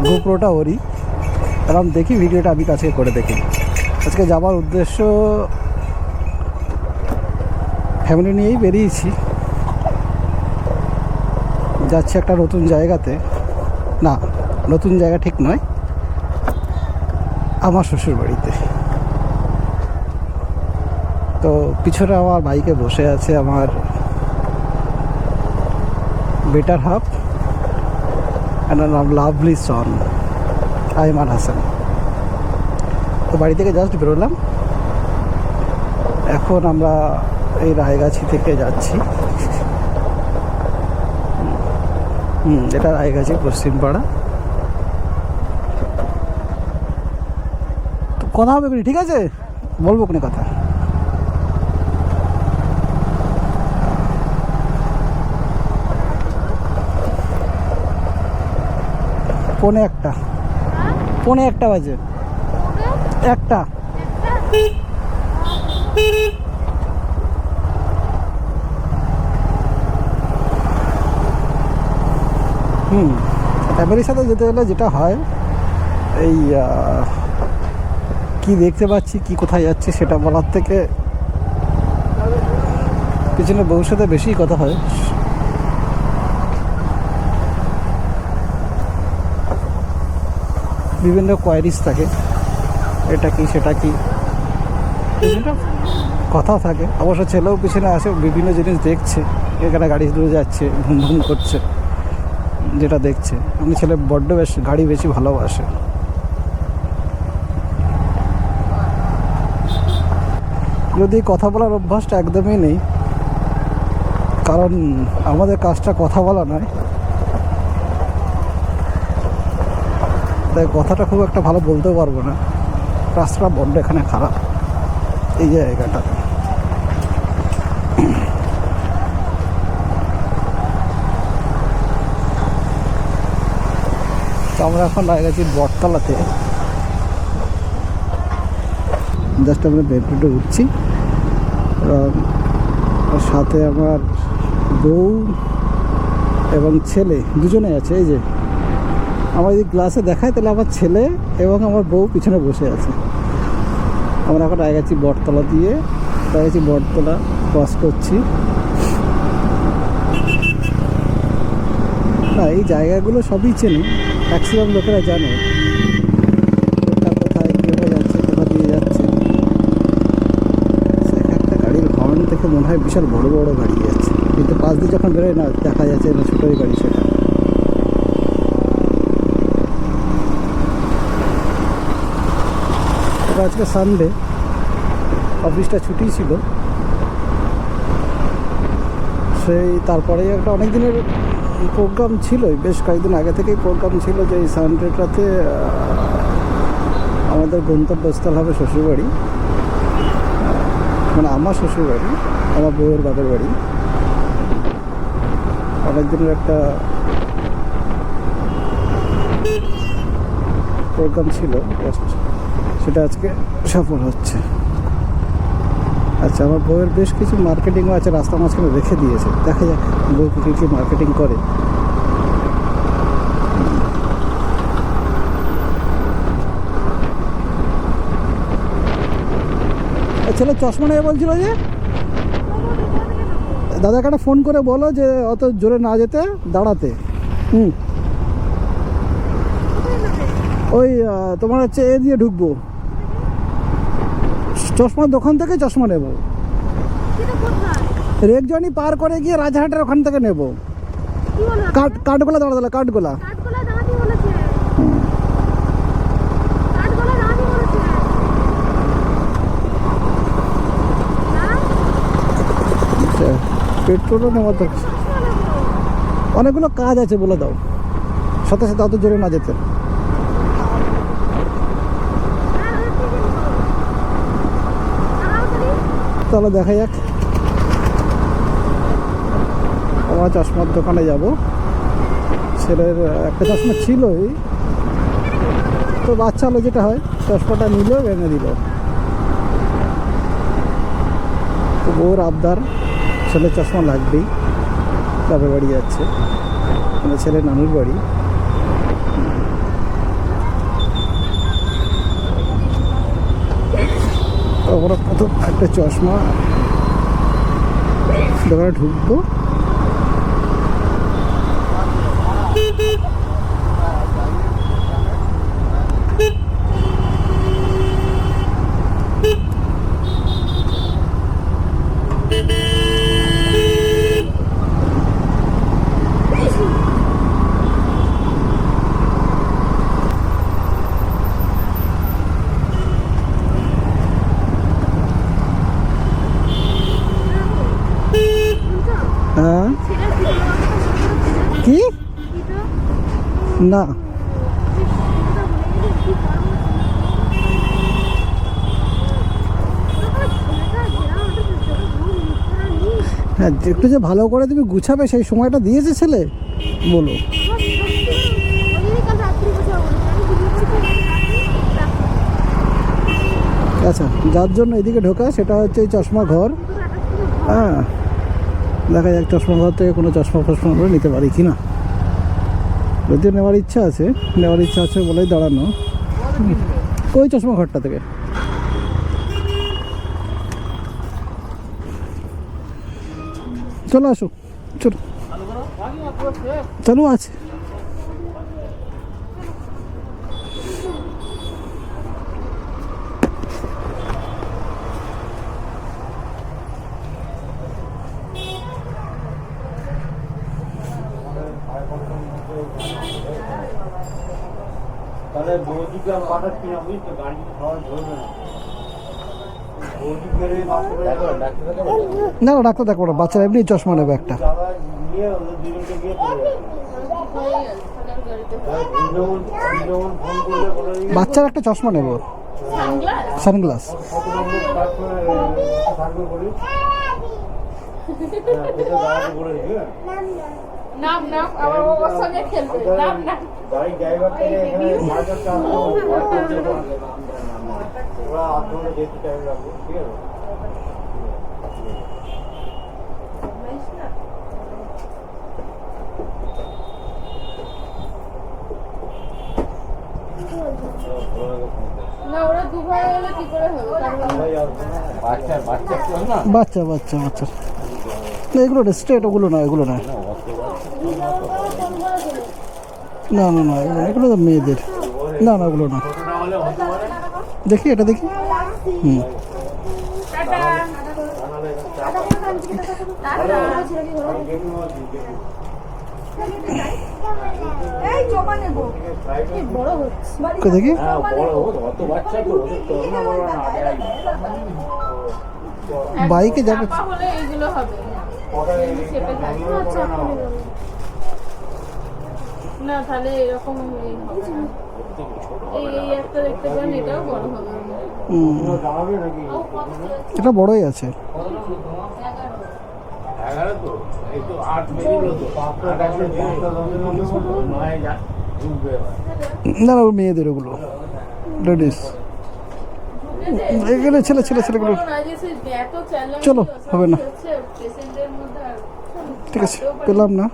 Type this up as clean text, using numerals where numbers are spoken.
গোপ্রোটা ওরই, কারণ দেখি ভিডিওটা আমি কাছে করে দেখি। আজকে যাওয়ার উদ্দেশ্য ফ্যামিলি নিয়েই বেরিয়েছি, যাচ্ছি একটা নতুন জায়গাতে। না, নতুন জায়গা ঠিক নয়, আমার শ্বশুর বাড়িতে। তো পিছনে আমার বাইকে বসে আছে আমার বেটার হাফ, এনার নাম লাভলি সন, আইমান হাসান। তো বাড়ি থেকে জাস্ট বেরোলাম, এখন আমরা এই রায়গাছি থেকে যাচ্ছি। এটা রায়গাছি পশ্চিমপাড়া। তো কথা হবে কোনি, ঠিক আছে, বলবো কোনি কথা। পৌনে একটা বাজে, একটা। ফ্যামিলির সাথে যেতে গেলে যেটা হয়, এই কি দেখতে পাচ্ছি, কি কোথায় যাচ্ছি সেটা বলার থেকে পিছনে বউর সাথে বেশি কথা হয়। বিভিন্ন কোয়ারিজ থাকে, এটা কি সেটা কি, বিভিন্ন কথা থাকে। অবশ্য ছেলেও পিছনে আসে, বিভিন্ন জিনিস দেখছে, এখানে গাড়ি দূরে যাচ্ছে, ঘুম ঘুম করছে, যেটা দেখছে। আমি ছেলে বড্ড বেশি গাড়ি বেশি ভালোবাসে। যদি কথা বলার অভ্যাসটা একদমই নেই, কারণ আমাদের কাজটা কথা বলা নয়, তাই কথাটা খুব একটা ভালো বলতেও পারবো না। রাস্তাটা বড্ড এখানে খারাপ, এই জায়গাটা। তো আমরা এখন গেছি বটতলাতে, জাস্ট আমরা বেডরুমে উঠছি। সাথে আমার বউ এবং ছেলে দুজনে আছে। এই যে আমার যদি গ্লাসে দেখায় তাহলে আমার ছেলে এবং আমার বউ পিছনে বসে আছে। আমরা এখন গেছি বটতলা দিয়ে, গেছি বটতলা ক্রস করছি। না, এই জায়গাগুলো সবই চেনে, ম্যাক্সিমাম লোকেরা জানে কোথায় কীভাবে যাচ্ছে, কোথা দিয়ে যাচ্ছে। একটা গাড়ির হর্ন থেকে মনে হয় বিশাল বড় বড় গাড়ি যাচ্ছে, কিন্তু পাশ দিয়ে যখন বেরোয় না দেখা যাচ্ছে না ছোটোই গাড়ি সেটা। আজকে সানডে, অফিসটা ছুটি ছিল, সেই তারপরেই একটা অনেক দিনের প্রোগ্রাম ছিল, বেশ কয়েকদিন আগে থেকেই প্রোগ্রাম ছিল যে এই সানডেটাতে আমাদের গন্তব্যস্থল হবে শ্বশুরবাড়ি, মানে আমার শ্বশুরবাড়ি, আমার বউয়ের বাপের বাড়ি। অনেক দিনের একটা প্রোগ্রাম ছিল, সেটা আজকে সফল হচ্ছে। আচ্ছা, আমার বউয়ের বেশ কিছু মার্কেটিংও আছে, রাস্তা মাঝখানে রেখে দিয়েছে, দেখা যাক বউ কী কী মার্কেটিং করে। ছেলে চশমা নেবে বলছিল যে, দাদাকে একটা ফোন করে বলো যে অত জোরে না যেতে, দাঁড়াতে। ওই তোমার হচ্ছে এ দিয়ে ঢুকবো, চশমার দোকান থেকে চশমা নেব, রেকজনি পার করে গিয়ে রাজাহাটের ওখান থেকে নেব। কাঠগোলা দাঁড়াতে, কাঠগোলা। পেট্রোলও নেওয়ার দরকার, অনেকগুলো কাজ আছে, বলে দাও। সাথে সাথে অত জোরে না যেতে। তাহলে দেখা যাক, আমার চশমার দোকানে যাব। ছেলের একটা চশমা ছিলই, তো বাচ্চা হলো যেটা হয়, চশমাটা নিল, এনে দিল। তো বউর আবদার, ছেলের চশমা লাগবেই, বাপের বাড়ি যাচ্ছে, মানে ছেলের নানুর বাড়ি। বড় কত একটা চশমা। দোকানে ঢুকবো, হ্যাঁ কি না হ্যাঁ, একটু যে ভালো করে তুমি গুছাবে সেই সময়টা দিয়েছে ছেলে, বলো। আচ্ছা, যার জন্য এদিকে ঢোকা সেটা হচ্ছে এই চশমা ঘর। হ্যাঁ, দেখা যাক চশমা ঘর থেকে কোনো চশমা ফশমা করে নিতে পারি কি না। যদিও নেওয়ার ইচ্ছা আছে বলেই দাঁড়ানো। ওই চশমা ঘরটা থেকে চলো, আসো, চলো, চালু আছে। তাহলে বৌদিকে আমি পাঠাচ্ছি না, বুঝলি তো, গাড়ি খাওয়া ধরবে না। বৌদি বেরোয় না না, ডাক্তার দেখো না, বাচ্চারা এমনি চশমা নেবে একটা। দাদা নিয়ে ওদের দুজনকে গিয়ে পড়ে যাবে। যখন ফোন করলে বলে দিবি, বাচ্চার একটা চশমা নেব, সানগ্লাস। কত নম্বর থাকবে বলি, দাঁড়াতে বলে দিবি। নাম আমার বাবার সঙ্গে খেলবে। নাম গাড়ির ড্রাইভার থেকে এখানে মার্কেটটা আসবো, ওরা আধঘন্টা যেতে টাইম লাগবে, ঠিক আছে। না, ওরা দুবার হলে কি করে হবে? বাচ্চা না, এগুলো স্ট্রেট, ওগুলো না, এগুলো না, না না না, এগুলো তো মেয়েদের। না না, ওগুলো না, দেখি এটা দেখি। হুম, দেখি বাইকে যাবে। হলে এইগুলো হবে না, তাহলে এরকম এই একটা দেখতে পারেন, এটাও বড় হবে। দাঁড়াবে নাকি? এটা বড়ই আছে। 11 তো, এই তো 8 বেরিয়ে তো, 9 যা ঢুকবে এবার। না না, মেয়েদের ওগুলো, লেডিস। এগুলো ছেলেগুলো। চলো, হবে না, ঠিক আছে, পেলাম না।